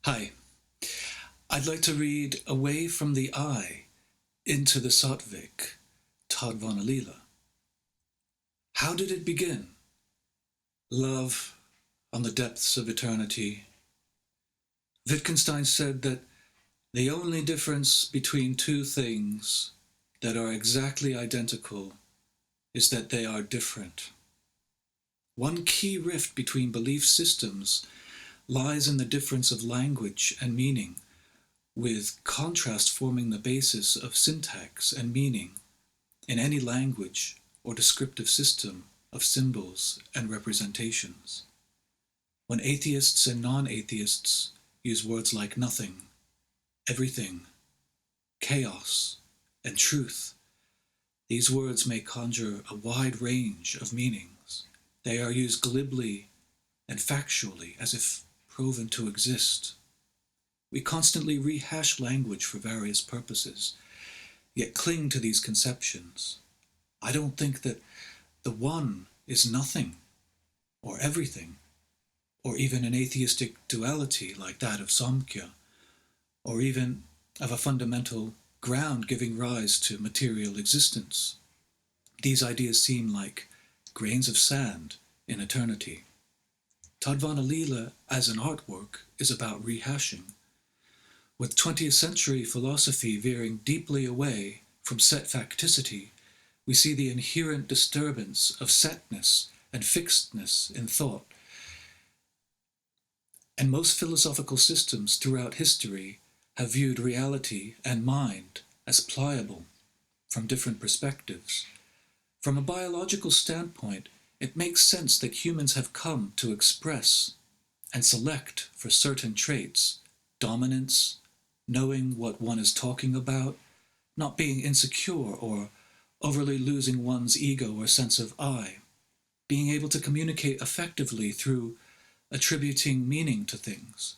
Hi, I'd like to read Away from the I into the Sattvic, Tadvanalila. How did it begin? Love on the depths of eternity. Wittgenstein said that the only difference between two things that are exactly identical is that they are different. One key rift between belief systems lies in the difference of language and meaning, with contrast forming the basis of syntax and meaning in any language or descriptive system of symbols and representations. When atheists and non-atheists use words like nothing, everything, chaos, and truth, these words may conjure a wide range of meanings. They are used glibly and factually as if proven to exist. We constantly rehash language for various purposes, yet cling to these conceptions. I don't think that the one is nothing, or everything, or even an atheistic duality like that of Samkhya, or even of a fundamental ground giving rise to material existence. These ideas seem like grains of sand in eternity. Tadvanalila as an artwork is about rehashing, with 20th century philosophy veering deeply away from set facticity. We see the inherent disturbance of setness and fixedness in thought. And most philosophical systems throughout history have viewed reality and mind as pliable from different perspectives. From a biological standpoint, it makes sense that humans have come to express and select for certain traits: dominance, knowing what one is talking about, not being insecure or overly losing one's ego or sense of I, being able to communicate effectively through attributing meaning to things,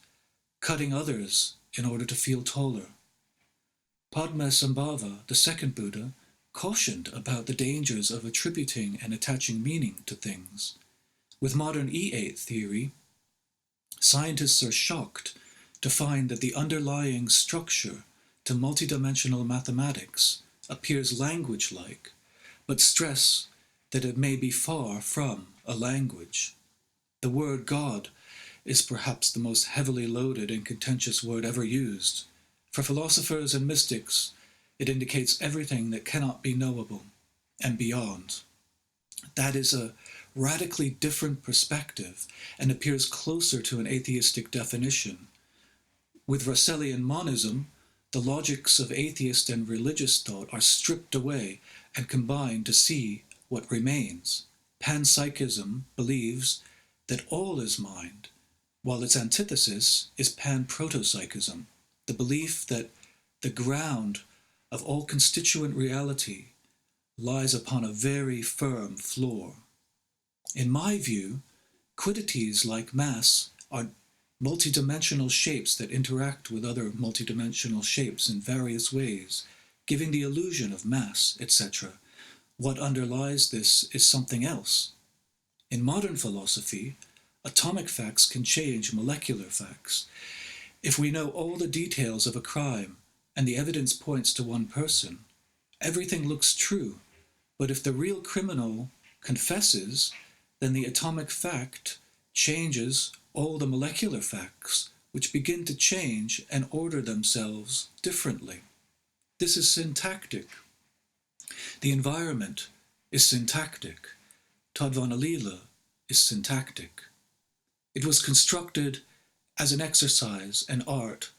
cutting others in order to feel taller. Padmasambhava, the second Buddha, cautioned about the dangers of attributing and attaching meaning to things. With modern E8 theory, scientists are shocked to find that the underlying structure to multidimensional mathematics appears language-like, but stress that it may be far from a language. The word God is perhaps the most heavily loaded and contentious word ever used. For philosophers and mystics, it indicates everything that cannot be knowable and beyond. That is a radically different perspective and appears closer to an atheistic definition. With Russellian monism, the logics of atheist and religious thought are stripped away and combined to see what remains. Panpsychism believes that all is mind, while its antithesis is panprotopsychism, the belief that the ground of all constituent reality lies upon a very firm floor. In my view, quiddities like mass are multidimensional shapes that interact with other multidimensional shapes in various ways, giving the illusion of mass, etc. What underlies this is something else. In modern philosophy, atomic facts can change molecular facts. If we know all the details of a crime and the evidence points to one person, everything looks true. But if the real criminal confesses, then the atomic fact changes all the molecular facts, which begin to change and order themselves differently. This is syntactic. The environment is syntactic. Tadvanalila is syntactic. It was constructed as an exercise, an art,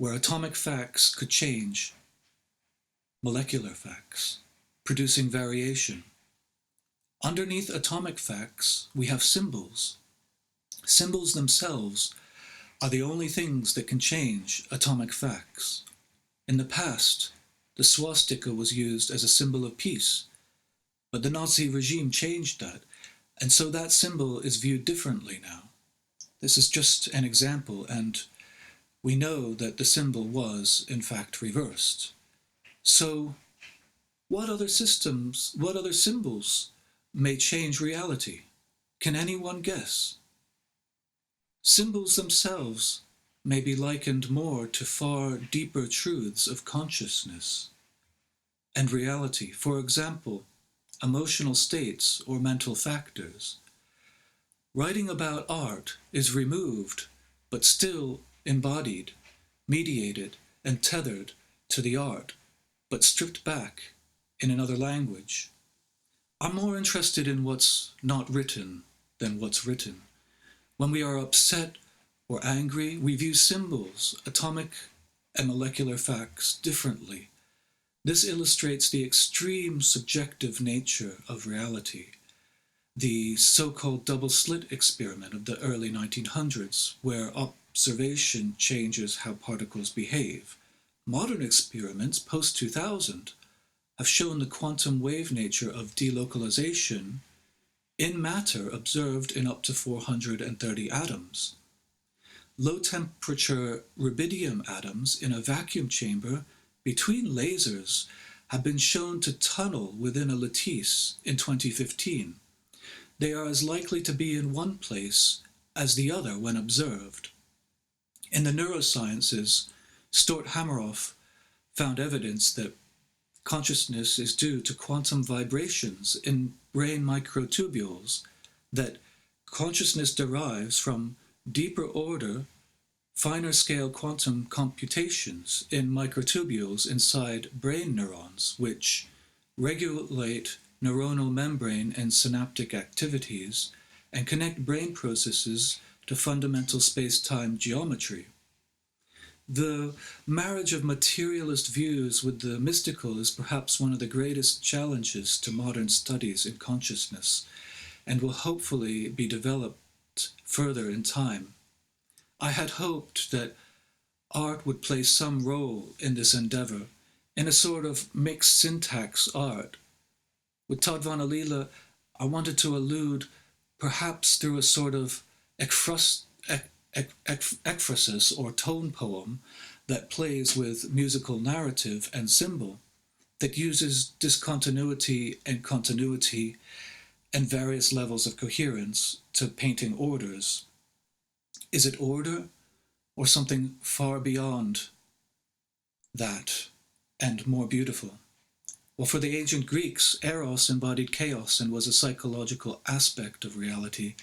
where atomic facts could change molecular facts, producing variation. Underneath atomic facts, we have symbols. Symbols themselves are the only things that can change atomic facts. In the past, the swastika was used as a symbol of peace, but the Nazi regime changed that, and so that symbol is viewed differently now. This is just an example, and we know that the symbol was, in fact, reversed. So, what other symbols may change reality? Can anyone guess? Symbols themselves may be likened more to far deeper truths of consciousness and reality. For example, emotional states or mental factors. Writing about art is removed, but still embodied, mediated, and tethered to the art, but stripped back in another language. I'm more interested in what's not written than what's written. When we are upset or angry, we view symbols, atomic and molecular facts differently. This illustrates the extreme subjective nature of reality. The so-called double-slit experiment of the early 1900s, where observation changes how particles behave. Modern experiments, post-2000, have shown the quantum wave nature of delocalization in matter observed in up to 430 atoms. Low-temperature rubidium atoms in a vacuum chamber between lasers have been shown to tunnel within a lattice in 2015. They are as likely to be in one place as the other when observed. In the neurosciences, Stort-Hameroff found evidence that consciousness is due to quantum vibrations in brain microtubules, that consciousness derives from deeper order, finer scale quantum computations in microtubules inside brain neurons, which regulate neuronal membrane and synaptic activities and connect brain processes to fundamental space-time geometry. The marriage of materialist views with the mystical is perhaps one of the greatest challenges to modern studies in consciousness, and will hopefully be developed further in time. I had hoped that art would play some role in this endeavor, in a sort of mixed syntax art. With Tadvanalila, I wanted to allude, perhaps through a sort of ekphrasis or tone poem that plays with musical narrative and symbol, that uses discontinuity and continuity and various levels of coherence to painting orders. Is it order or something far beyond that and more beautiful? Well, for the ancient Greeks, eros embodied chaos and was a psychological aspect of reality.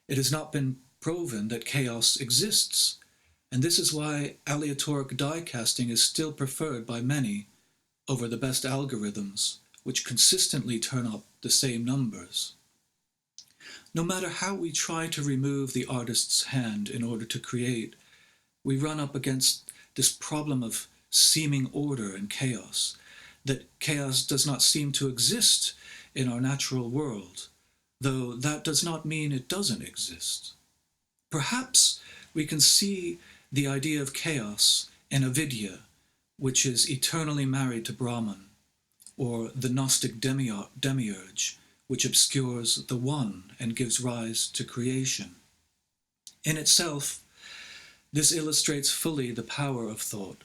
It has not been proven that chaos exists, and this is why aleatoric die casting is still preferred by many over the best algorithms, which consistently turn up the same numbers. No matter how we try to remove the artist's hand in order to create, we run up against this problem of seeming order and chaos, that chaos does not seem to exist in our natural world, though that does not mean it doesn't exist. Perhaps we can see the idea of chaos in avidya, which is eternally married to Brahman, or the Gnostic demiurge, which obscures the one and gives rise to creation. In itself, this illustrates fully the power of thought,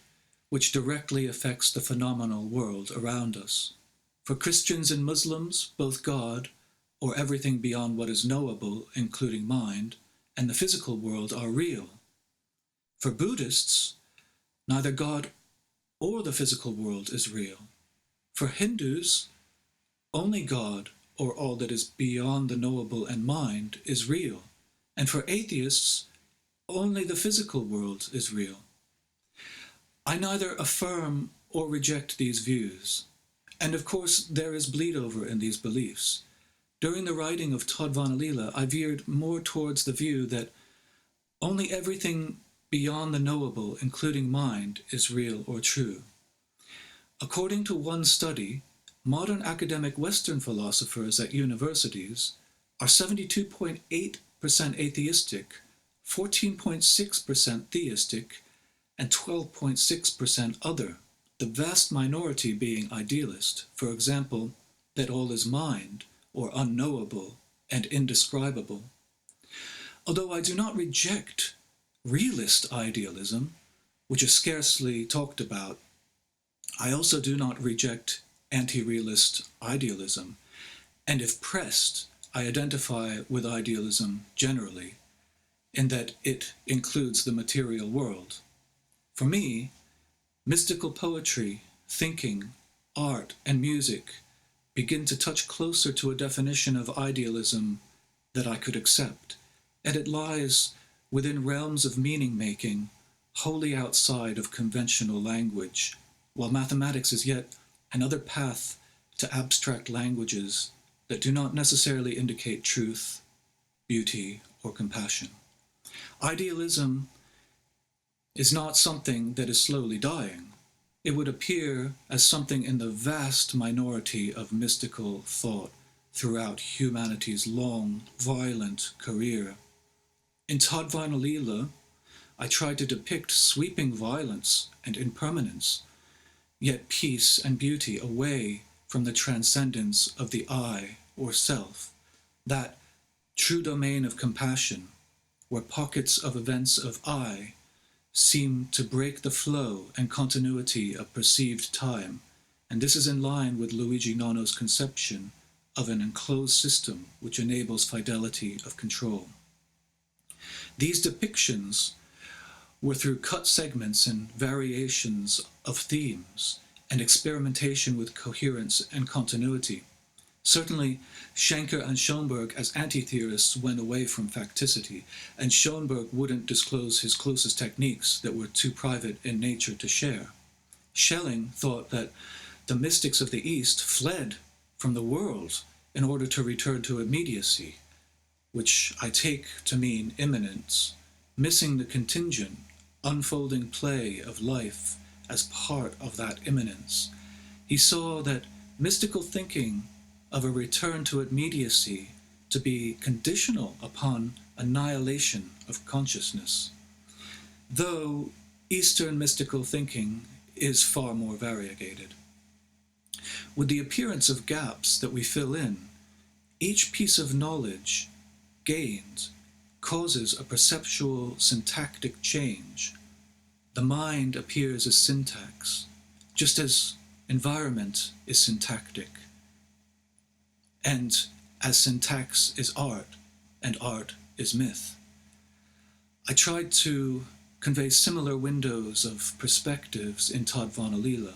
which directly affects the phenomenal world around us. For Christians and Muslims, both God, or everything beyond what is knowable, including mind, and the physical world are real. For Buddhists, neither God or the physical world is real. For Hindus, only God, or all that is beyond the knowable and mind, is real. And for atheists, only the physical world is real. I neither affirm or reject these views, and of course there is bleed over in these beliefs. During the writing of Tadvanalila, I veered more towards the view that only everything beyond the knowable, including mind, is real or true. According to one study, modern academic Western philosophers at universities are 72.8% atheistic, 14.6% theistic, and 12.6% other, the vast minority being idealist, for example, that all is mind, or unknowable and indescribable. Although I do not reject realist idealism, which is scarcely talked about, I also do not reject anti-realist idealism, and if pressed, I identify with idealism generally. in that it includes the material world. For me, mystical poetry, thinking, art, and music begin to touch closer to a definition of idealism that I could accept, and it lies within realms of meaning-making, wholly outside of conventional language, while mathematics is yet another path to abstract languages that do not necessarily indicate truth, beauty, or compassion. Idealism is not something that is slowly dying. It would appear as something in the vast minority of mystical thought throughout humanity's long, violent career. In Tadvanalila, I tried to depict sweeping violence and impermanence, yet peace and beauty away from the transcendence of the I or self, that true domain of compassion, where pockets of events of I seem to break the flow and continuity of perceived time, and this is in line with Luigi Nono's conception of an enclosed system which enables fidelity of control. These depictions were through cut segments and variations of themes, and experimentation with coherence and continuity. Certainly, Schenker and Schoenberg as anti-theorists went away from facticity, and Schoenberg wouldn't disclose his closest techniques that were too private in nature to share. Schelling thought that the mystics of the East fled from the world in order to return to immediacy, which I take to mean immanence, missing the contingent, unfolding play of life as part of that immanence. He saw that mystical thinking of a return to immediacy to be conditional upon annihilation of consciousness, though Eastern mystical thinking is far more variegated. With the appearance of gaps that we fill in, each piece of knowledge gained causes a perceptual syntactic change. The mind appears as syntax, just as environment is syntactic, and as syntax is art, and art is myth. I tried to convey similar windows of perspectives in Tadvanalila.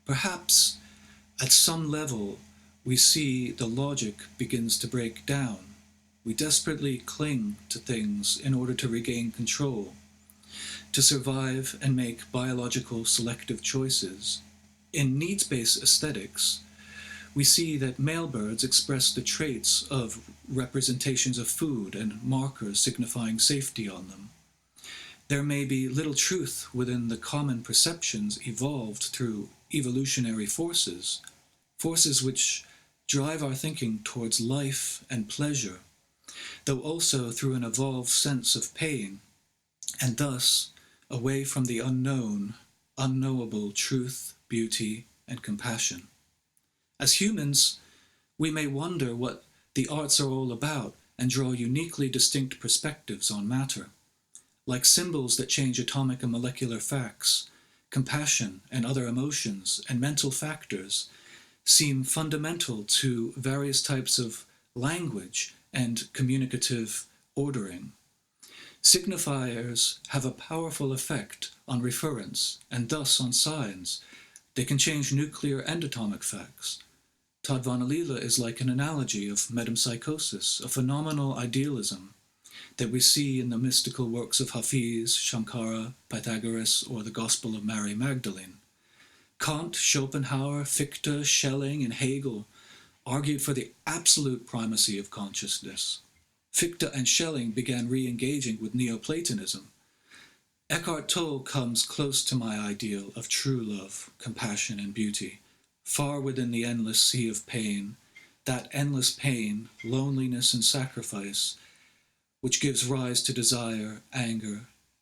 Perhaps at some level we see the logic begins to break down. We desperately cling to things in order to regain control, to survive and make biological selective choices. In needs-based aesthetics, we see that male birds express the traits of representations of food and markers signifying safety on them. There may be little truth within the common perceptions evolved through evolutionary forces, forces which drive our thinking towards life and pleasure, though also through an evolved sense of pain, and thus away from the unknown, unknowable truth, beauty, and compassion. As humans, we may wonder what the arts are all about and draw uniquely distinct perspectives on matter. Like symbols that change atomic and molecular facts, compassion and other emotions and mental factors seem fundamental to various types of language and communicative ordering. Signifiers have a powerful effect on reference and thus on signs. They can change nuclear and atomic facts. Tadvanalila is like an analogy of metempsychosis, a phenomenal idealism that we see in the mystical works of Hafiz, Shankara, Pythagoras, or the Gospel of Mary Magdalene. Kant, Schopenhauer, Fichte, Schelling, and Hegel argued for the absolute primacy of consciousness. Fichte and Schelling began re-engaging with Neoplatonism. Eckhart Tolle comes close to my ideal of true love, compassion, and beauty, far within the endless sea of pain, that endless pain, loneliness, and sacrifice, which gives rise to desire, anger,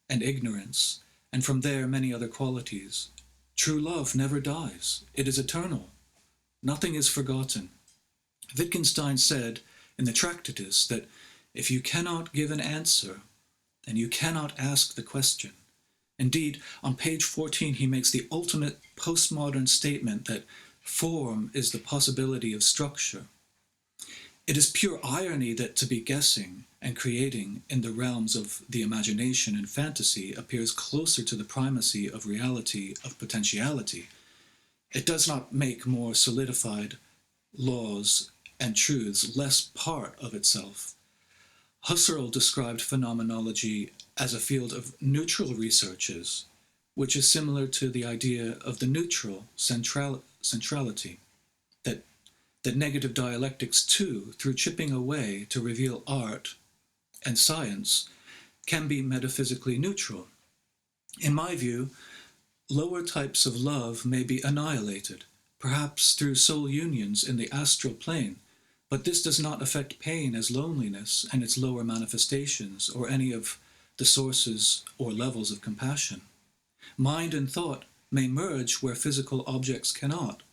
and ignorance, and from there many other qualities. True love never dies. It is eternal. Nothing is forgotten. Wittgenstein said in the Tractatus that if you cannot give an answer, then you cannot ask the question. Indeed, on page 14 he makes the ultimate postmodern statement that form is the possibility of structure. It is pure irony that to be guessing, and creating in the realms of the imagination and fantasy appears closer to the primacy of reality, of potentiality. It does not make more solidified laws and truths less part of itself. Husserl described phenomenology as a field of neutral researches, which is similar to the idea of the neutral centrality, that negative dialectics too, through chipping away to reveal art and science, can be metaphysically neutral. In my view, lower types of love may be annihilated, perhaps through soul unions in the astral plane, but this does not affect pain as loneliness and its lower manifestations, or any of the sources or levels of compassion. Mind and thought may merge where physical objects cannot.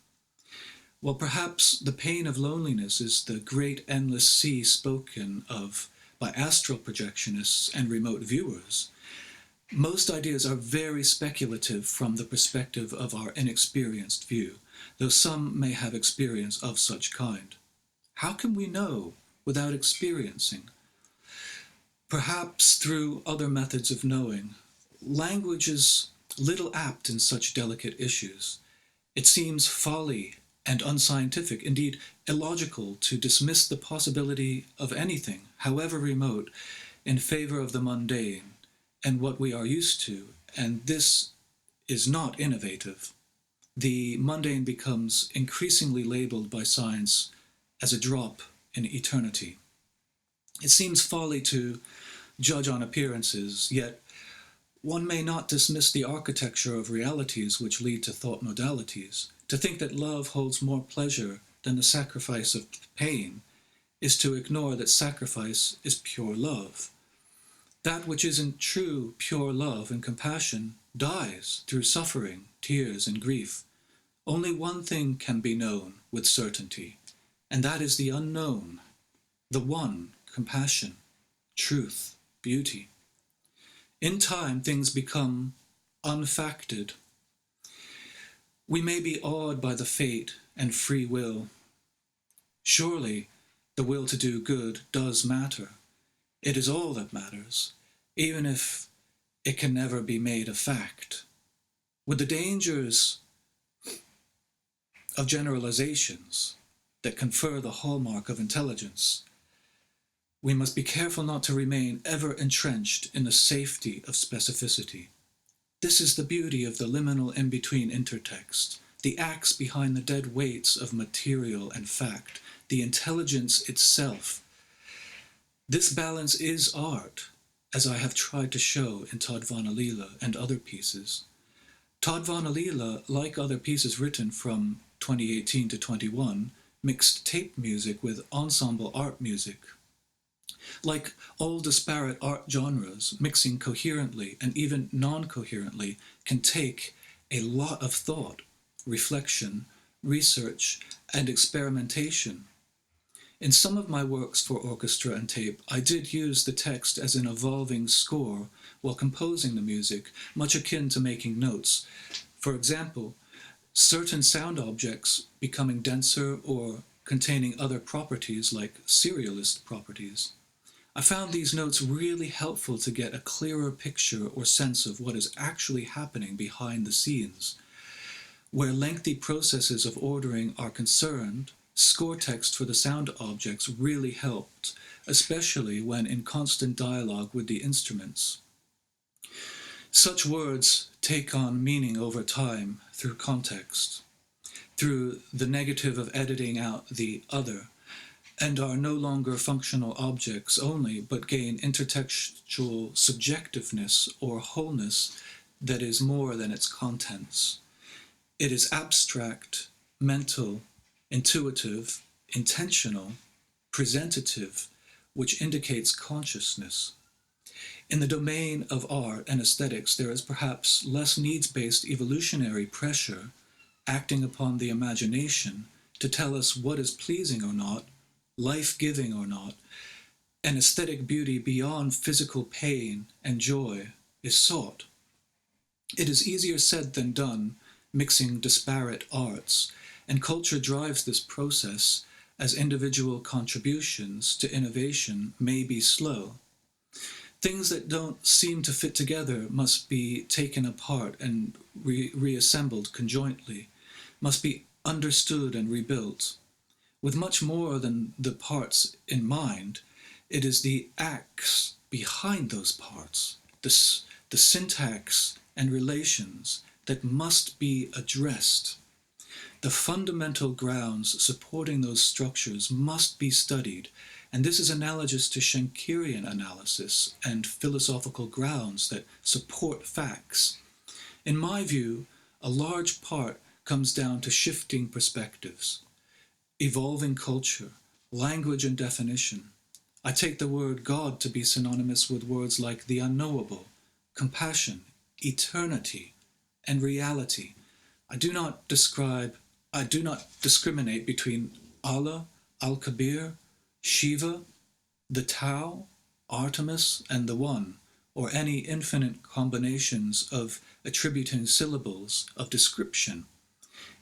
While perhaps the pain of loneliness is the great endless sea spoken of by astral projectionists and remote viewers, most ideas are very speculative from the perspective of our inexperienced view, though some may have experience of such kind. How can we know without experiencing? Perhaps through other methods of knowing. Language is little apt in such delicate issues. It seems folly and unscientific, indeed illogical, to dismiss the possibility of anything, however remote, in favor of the mundane and what we are used to, and this is not innovative. The mundane becomes increasingly labeled by science as a drop in eternity. It seems folly to judge on appearances, yet one may not dismiss the architecture of realities which lead to thought modalities. To think that love holds more pleasure than the sacrifice of pain is to ignore that sacrifice is pure love. That which isn't true pure love and compassion dies through suffering, tears, and grief. Only one thing can be known with certainty, and that is the unknown, the one, compassion, truth, beauty. In time, things become unfacted. We may be awed by the fate and free will. Surely, the will to do good does matter. It is all that matters, even if it can never be made a fact. With the dangers of generalizations that confer the hallmark of intelligence, we must be careful not to remain ever entrenched in the safety of specificity. This is the beauty of the liminal in-between intertext, the axe behind the dead weights of material and fact, the intelligence itself. This balance is art, as I have tried to show in Tadvanalila and other pieces. Tadvanalila, like other pieces written from 2018 to 21, mixed tape music with ensemble art music. Like all disparate art genres, mixing coherently and even non-coherently can take a lot of thought, reflection, research, and experimentation. In some of my works for orchestra and tape, I did use the text as an evolving score while composing the music, much akin to making notes. For example, certain sound objects becoming denser or containing other properties like serialist properties. I found these notes really helpful to get a clearer picture or sense of what is actually happening behind the scenes. Where lengthy processes of ordering are concerned, score text for the sound objects really helped, especially when in constant dialogue with the instruments. Such words take on meaning over time through context, through the negative of editing out the other, and are no longer functional objects only, but gain intertextual subjectiveness or wholeness that is more than its contents. It is abstract, mental, intuitive, intentional, presentative, which indicates consciousness. In the domain of art and aesthetics, there is perhaps less needs-based evolutionary pressure acting upon the imagination to tell us what is pleasing or not, life-giving or not, and aesthetic beauty beyond physical pain and joy is sought. It is easier said than done, mixing disparate arts, and culture drives this process as individual contributions to innovation may be slow. Things that don't seem to fit together must be taken apart and reassembled conjointly, must be understood and rebuilt. With much more than the parts in mind, it is the acts behind those parts, the syntax and relations that must be addressed. The fundamental grounds supporting those structures must be studied, and this is analogous to Schenkerian analysis and philosophical grounds that support facts. In my view, a large part comes down to shifting perspectives, evolving culture, language and definition. I take the word God to be synonymous with words like the unknowable, compassion, eternity, and reality. I do not discriminate between Allah, Al-Kabir, Shiva, the Tao, Artemis, and the One, or any infinite combinations of attributing syllables of description.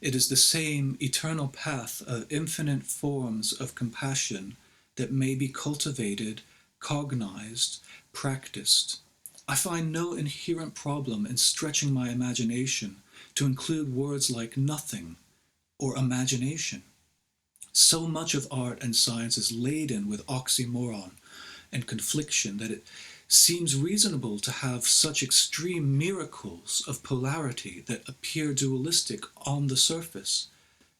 It is the same eternal path of infinite forms of compassion that may be cultivated, cognized, practiced. I find no inherent problem in stretching my imagination to include words like nothing or imagination. So much of art and science is laden with oxymoron and confliction that it seems reasonable to have such extreme miracles of polarity that appear dualistic on the surface.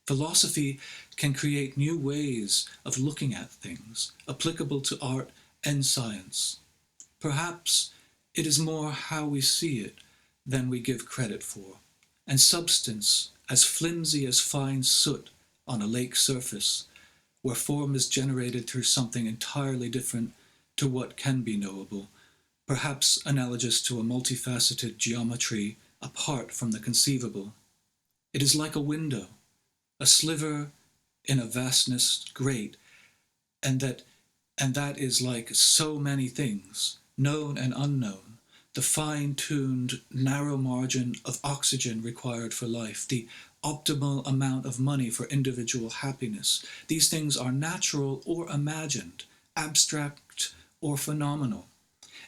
Philosophy can create new ways of looking at things, applicable to art and science. Perhaps it is more how we see it than we give credit for, and substance as flimsy as fine soot on a lake surface, where form is generated through something entirely different to what can be knowable, perhaps analogous to a multifaceted geometry apart from the conceivable. It is like a window, a sliver in a vastness great, and that is like so many things, known and unknown, the fine-tuned narrow margin of oxygen required for life, the optimal amount of money for individual happiness. These things are natural or imagined, abstract or phenomenal.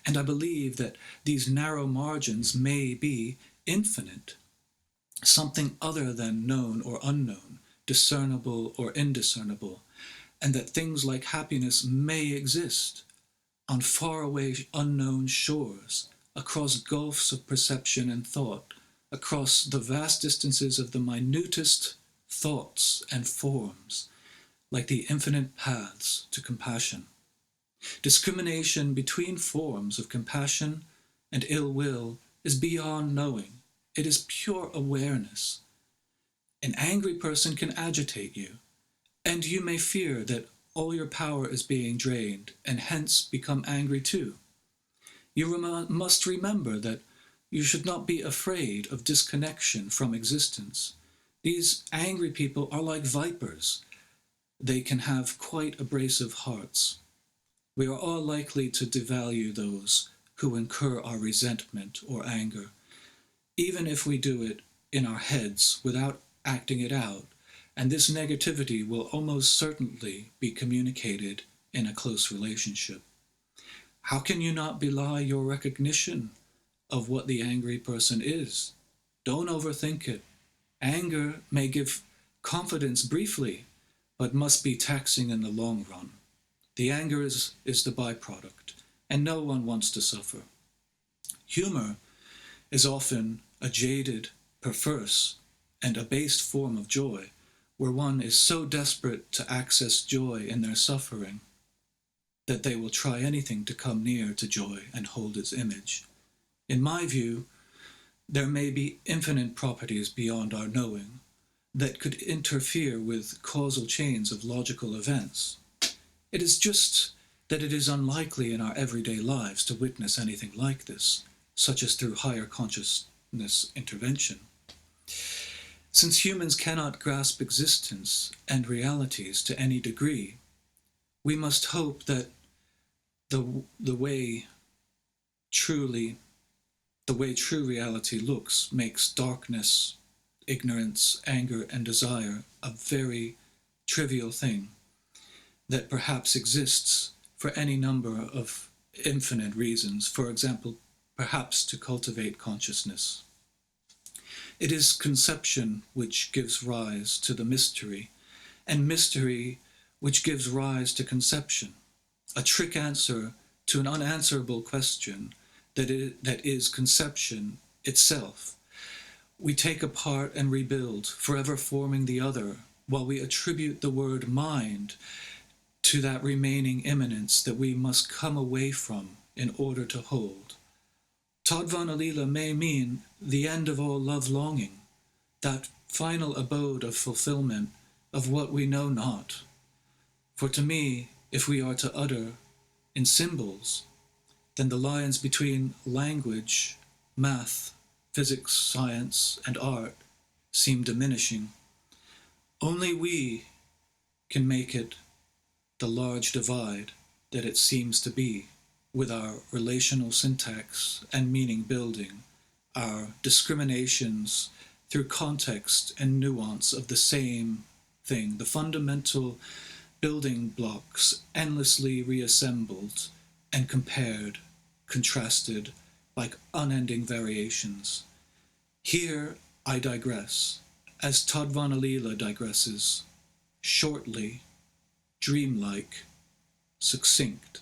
And I believe that these narrow margins may be infinite, something other than known or unknown, discernible or indiscernible, and that things like happiness may exist on faraway unknown shores, across gulfs of perception and thought, across the vast distances of the minutest thoughts and forms, like the infinite paths to compassion. Discrimination between forms of compassion and ill will is beyond knowing. It is pure awareness. An angry person can agitate you, and you may fear that all your power is being drained, and hence become angry too. You must remember that you should not be afraid of disconnection from existence. These angry people are like vipers. They can have quite abrasive hearts. We are all likely to devalue those who incur our resentment or anger, even if we do it in our heads without acting it out, and this negativity will almost certainly be communicated in a close relationship. How can you not belie your recognition of what the angry person is? Don't overthink it. Anger may give confidence briefly, but must be taxing in the long run. The anger is the byproduct, and no one wants to suffer. Humor is often a jaded, perverse, and abased form of joy, where one is so desperate to access joy in their suffering that they will try anything to come near to joy and hold its image. In my view, there may be infinite properties beyond our knowing that could interfere with causal chains of logical events. It is just that it is unlikely in our everyday lives to witness anything like this, such as through higher consciousness intervention. Since humans cannot grasp existence and realities to any degree, we must hope that the way true reality looks makes darkness, ignorance, anger, and desire a very trivial thing. that perhaps exists for any number of infinite reasons, for example, perhaps to cultivate consciousness. It is conception which gives rise to the mystery, and mystery which gives rise to conception, a trick answer to an unanswerable question that is conception itself. We take apart and rebuild, forever forming the other, while we attribute the word mind to that remaining immanence that we must come away from in order to hold. Tadvanalila may mean the end of all love-longing, that final abode of fulfillment of what we know not. For to me, if we are to utter in symbols, then the lines between language, math, physics, science, and art seem diminishing. Only we can make it the large divide that it seems to be, with our relational syntax and meaning building, our discriminations through context and nuance of the same thing, the fundamental building blocks endlessly reassembled and compared, contrasted, like unending variations. Here I digress, as Tadvanalila digresses, shortly, dreamlike, succinct.